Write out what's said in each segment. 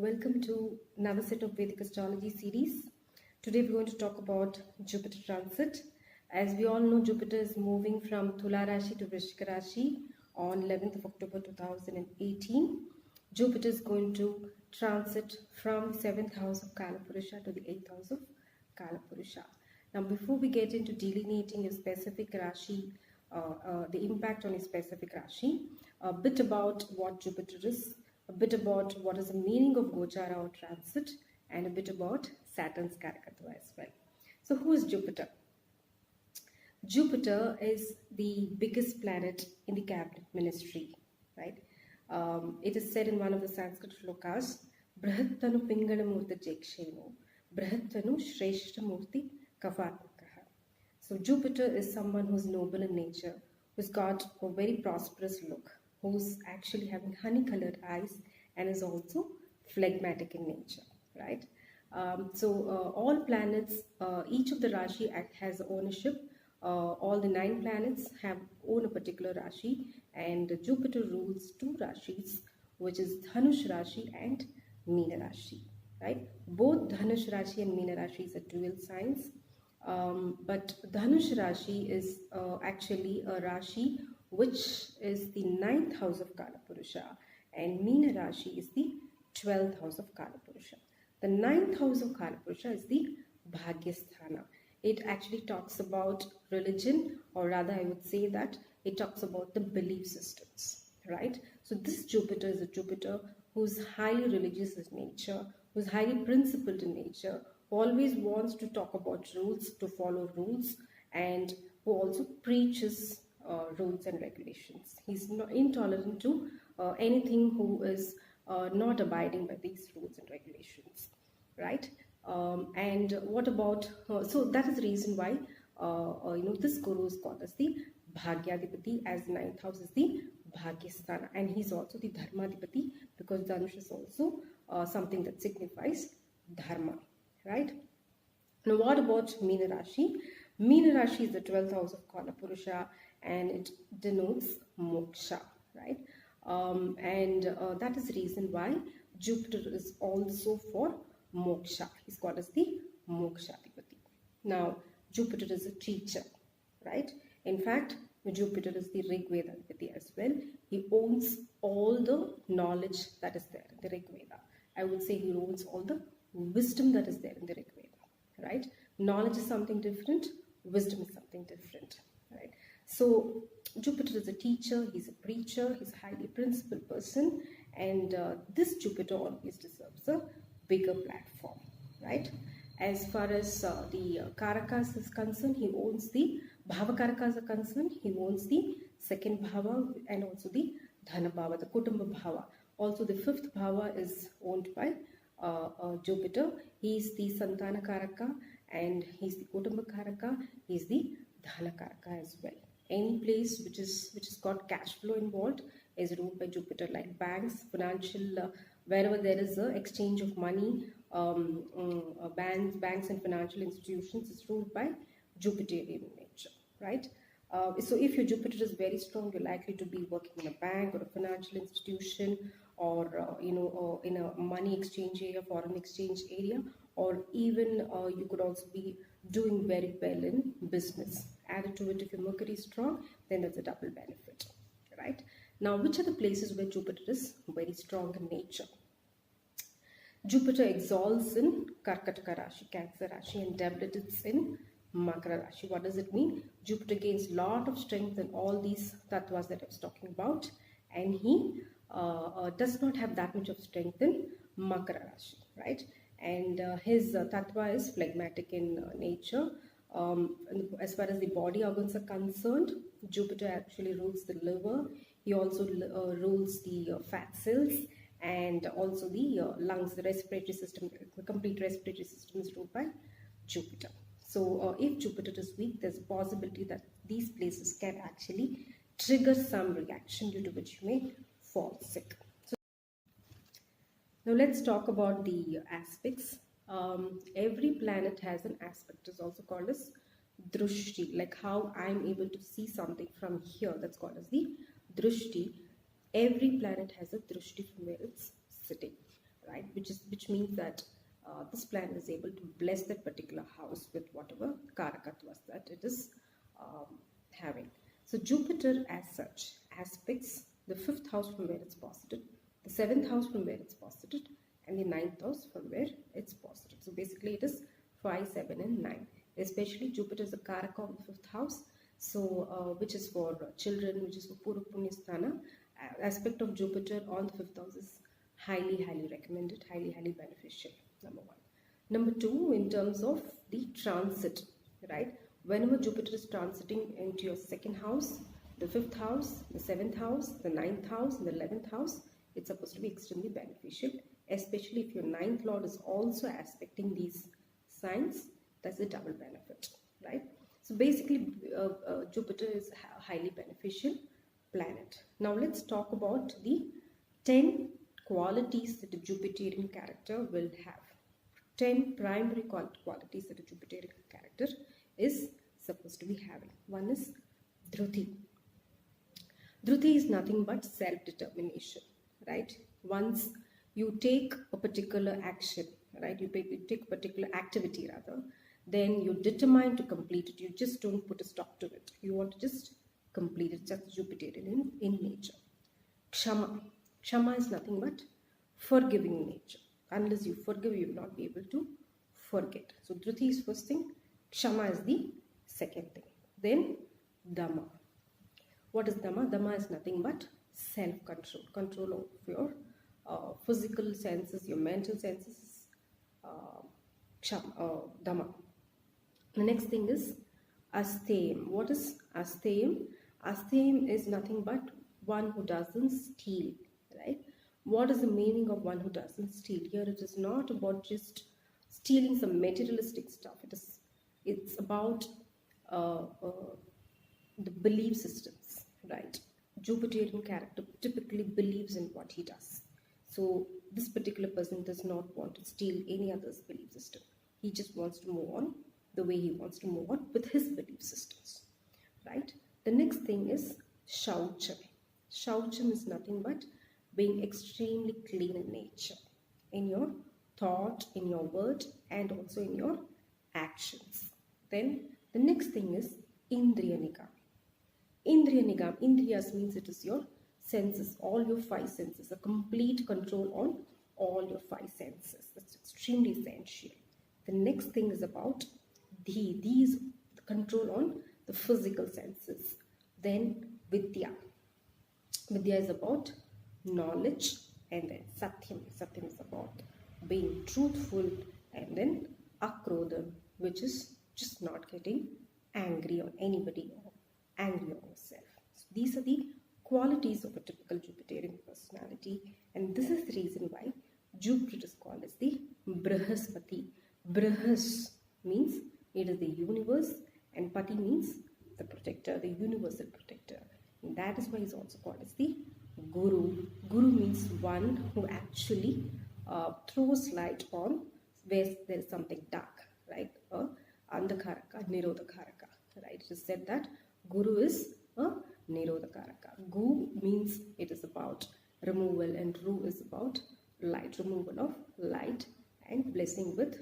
Welcome to another set of Vedic astrology series. Today we're going to talk about Jupiter transit. As we all know, Jupiter is moving from Tula Rashi to Vrishika Rashi on 11th of October 2018. Jupiter is going to transit from 7th house of Kalapurusha to the 8th house of Kalapurusha. Now, before we get into delineating a specific Rashi, the impact on a specific Rashi, a bit about what Jupiter is, a bit about what is the meaning of Gochara or transit, and a bit about Saturn's Karakatva as well. So who is Jupiter? Jupiter is the biggest planet in the cabinet ministry, right? It is said in one of the Sanskrit shlokas, Brahattanu Pingalamurti Jeksheno, Brahattanu Shreshtamurti Kavatmakaha. So Jupiter is someone who's noble in nature, who's got a very prosperous look, who's actually having honey-colored eyes and is also phlegmatic in nature, right? All planets, each of the Rashi has ownership. All the 9 planets own a particular Rashi, and Jupiter rules 2 Rashis, which is Dhanush Rashi and Meena Rashi, right? Both Dhanush Rashi and Meena Rashi is a dual signs, but Dhanush Rashi is actually a Rashi which is the 9th house of Kalapurusha, and Meena Rashi is the 12th house of Kalapurusha. The 9th house of Kalapurusha is the Bhagyasthana. It actually talks about religion, or rather I would say that it talks about the belief systems, right? So this Jupiter is a Jupiter who's highly religious in nature, who's highly principled in nature, who always wants to talk about rules, to follow rules, and who also preaches rules and regulations. He's not intolerant to anything who is not abiding by these rules and regulations, right? And what about, so that is the reason why, this guru is called as the Bhagyadipati, as 9th house is the Bhagyasthana, and he's also the Dharmadipati, because Dhanush is also something that signifies Dharma, right? Now, what about Meena Rashi? Meena Rashi is the 12th house of Kalapurusha, and it denotes moksha, right? That is the reason why Jupiter is also for moksha. He's called as the Mokshadipati. Now, Jupiter is a teacher, right? In fact, Jupiter is the Rig Veda Adipati as well. He owns all the knowledge that is there in the Rig Veda. I would say he owns all the wisdom that is there in the Rig Veda, right? Knowledge is something different, wisdom is something different, right? So Jupiter is a teacher, he's a preacher, he's a highly principled person, and this Jupiter always deserves a bigger platform, right? As far as the Karakas is concerned, he owns the Bhava Karakas are concerned, he owns the 2nd Bhava and also the Dhana Bhava, the Kutumba Bhava. Also the 5th Bhava is owned by Jupiter. He's the Santana Karaka and he's the Kutumba Karaka, he's the Dhana Karaka as well. Any place which is got cash flow involved is ruled by Jupiter, like banks, financial, wherever there is a exchange of money, banks and financial institutions is ruled by Jupiterian nature, right? So if your Jupiter is very strong, you're likely to be working in a bank or a financial institution, or in a money exchange area, foreign exchange area, or even you could also be doing very well in business. Added to it, if your Mercury is strong, then that's a double benefit, right? Now, which are the places where Jupiter is very strong in nature? Jupiter exalts in Karkataka Rashi, Cancer Rashi, and debilitates in Makara Rashi. What does it mean? Jupiter gains a lot of strength in all these tattvas that I was talking about, and he does not have that much of strength in Makara Rashi, right? And his tattva is phlegmatic in nature. As far as the body organs are concerned, Jupiter actually rules the liver. He also rules the fat cells, and also the lungs, the respiratory system. The complete respiratory system is ruled by Jupiter. So if Jupiter is weak, there's a possibility that these places can actually trigger some reaction, due to which you may fall sick. So now let's talk about the aspects. Every planet has an aspect. It's also called as drushti, like how I'm able to see something from here. That's called as the drushti. Every planet has a drushti from where it's sitting, right? Which means that this planet is able to bless that particular house with whatever karakatvas that it is having. So Jupiter as such aspects the 5th house from where it's posited, the 7th house from where it's posited, and the 9th house from where it's posited. So basically it is 5, 7 and 9. Especially Jupiter is a karaka of the 5th house, so which is for children, which is for Purva Punya Sthana. Aspect of Jupiter on the 5th house is highly recommended, highly beneficial, number 1. Number 2, in terms of the transit, right? Whenever Jupiter is transiting into your 2nd house, the 5th house, the 7th house, the 9th house, and the 11th house, it's supposed to be extremely beneficial, especially if your 9th lord is also aspecting these signs. That's a double benefit, right? So basically, Jupiter is a highly beneficial planet. Now let's talk about the 10 qualities that a Jupiterian character will have. 10 primary qualities that a Jupiterian character is supposed to be having. One is Dhruti. Dhruti is nothing but self-determination, right? Once you take a particular action, right? You take a particular activity rather, then you're determined to complete it. You just don't put a stop to it. You want to just complete it. Just Jupiterian in nature. Kshama. Kshama is nothing but forgiving nature. Unless you forgive, you will not be able to forget. So Dhruti is first thing. Kshama is the second thing. Then Dhamma. What is Dhamma? Dhamma is nothing but self-control. Control of your physical senses, your mental senses. Dhamma. The next thing is Asteyam. What is Asteyam? Asteyam is nothing but one who doesn't steal, right? What is the meaning of one who doesn't steal? Here it is not about just stealing some materialistic stuff. It's about the belief systems, right? Jupiterian character typically believes in what he does. So this particular person does not want to steal any other's belief system. He just wants to move on the way he wants to move on with his belief systems, right? The next thing is Shaucham. Shaucham is nothing but being extremely clean in nature, in your thought, in your word, and also in your actions. Then the next thing is Indriya Nigam. Indriya Nigam, Indriyas means it is your senses, all your 5 senses, a complete control on all your 5 senses. That's extremely essential. The next thing is about these control on the physical senses. Then Vidya. Vidya is about knowledge, and then Satyam. Satyam is about being truthful, and then Akrodha, which is just not getting angry on anybody or angry on yourself. So these are the qualities of a typical Jupiterian personality, and this is the reason why Jupiter is called as the Brihaspati. Brihas means it is the universe, and Pati means the protector, the universal protector. And that is why he is also called as the Guru. Guru means one who actually throws light on where there is something dark, right? Andhakaraka, Nirodhakaraka, right? It is said that Guru is a Nirodhakaraka. Gu means it is about removal, and Ru is about light, removal of light and blessing with,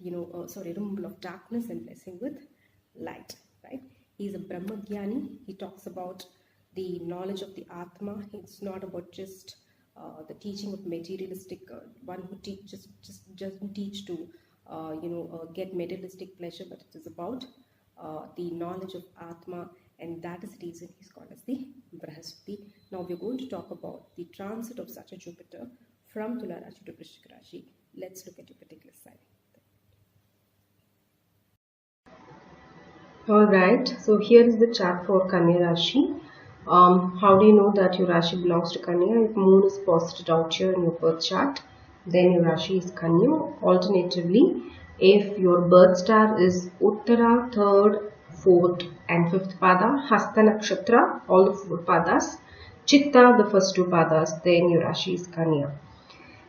removal of darkness and blessing with light, right? He is a Brahmagyani. He talks about the knowledge of the Atma. It's not about just the teaching of materialistic, one who just doesn't teach to get materialistic pleasure, but it is about the knowledge of Atma, and that is the reason he's called as the Brihaspati. Now we're going to talk about the transit of such a Jupiter from Tula Rashi to Vrishchika Rashi. Let's look at your particular sign. Alright, so here is the chart for Kanya Rashi. How do you know that your Rashi belongs to Kanya? If Moon is posited out here in your birth chart, then your Rashi is Kanya. Alternatively, if your birth star is Uttara, 3rd, 4th and 5th pada, Hasta Nakshatra, all the 4 padas, Chitta, the first 2 padas, then your Rashi is Kanya.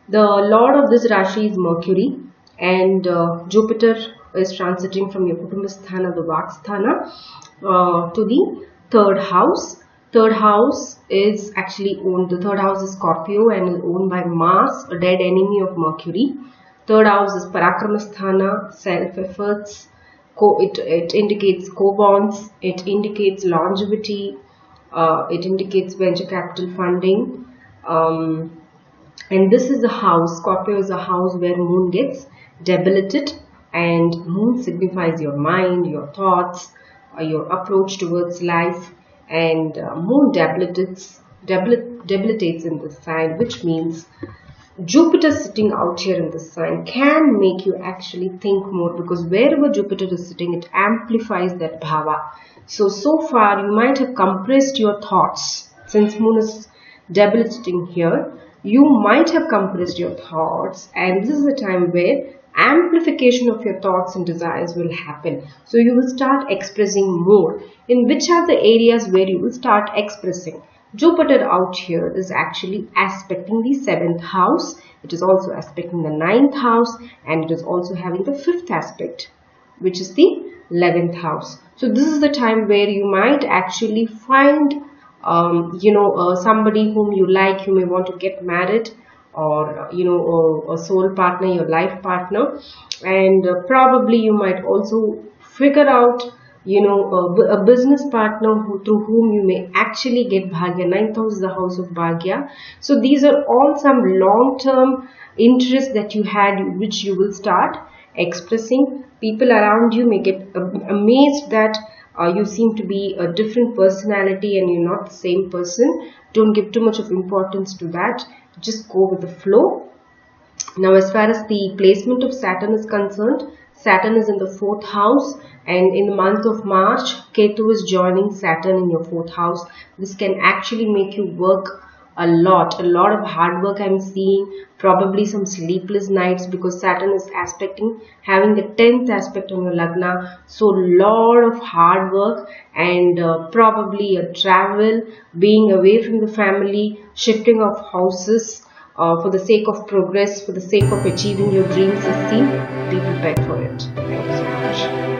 The lord of this Rashi is Mercury, and Jupiter is transiting from your Kutumbasthana, the Vaksthana, to the 3rd house. Third house is actually owned, the third house is Scorpio and is owned by Mars, a dead enemy of Mercury. Third house is Parakramasthana, self-efforts. It indicates co-bonds, it indicates longevity, it indicates venture capital funding. And this is a house, Scorpio is a house where moon gets debilited, and moon signifies your mind, your thoughts, your approach towards life, and moon debilitates in this sign, which means Jupiter sitting out here in the sign can make you actually think more, because wherever Jupiter is sitting, it amplifies that bhava. So far you might have compressed your thoughts. Since moon is debilitating here, you might have compressed your thoughts, and this is a time where amplification of your thoughts and desires will happen. So you will start expressing more. In which are the areas where you will start expressing? Jupiter out here is actually aspecting the 7th house. It is also aspecting the 9th house, and it is also having the 5th aspect, which is the 11th house. So this is the time where you might actually find somebody whom you like. You may want to get married, or a soul partner, your life partner, and probably you might also figure out a business partner through whom you may actually get bhagya. 9th house is the house of bhagya. So these are all some long-term interests that you had, which you will start expressing. People around you may get amazed that you seem to be a different personality and you're not the same person. Don't give too much of importance to that. Just go with the flow. Now, as far as the placement of Saturn is concerned, Saturn is in the 4th house, and in the month of March, Ketu is joining Saturn in your 4th house. This can actually make you work a lot of hard work. I'm seeing probably some sleepless nights, because Saturn is aspecting, having the 10th aspect on your Lagna. So lot of hard work, and probably a travel, being away from the family, shifting of houses, for the sake of progress, for the sake of achieving your dreams is seen. Be prepared for it. Thank you so much.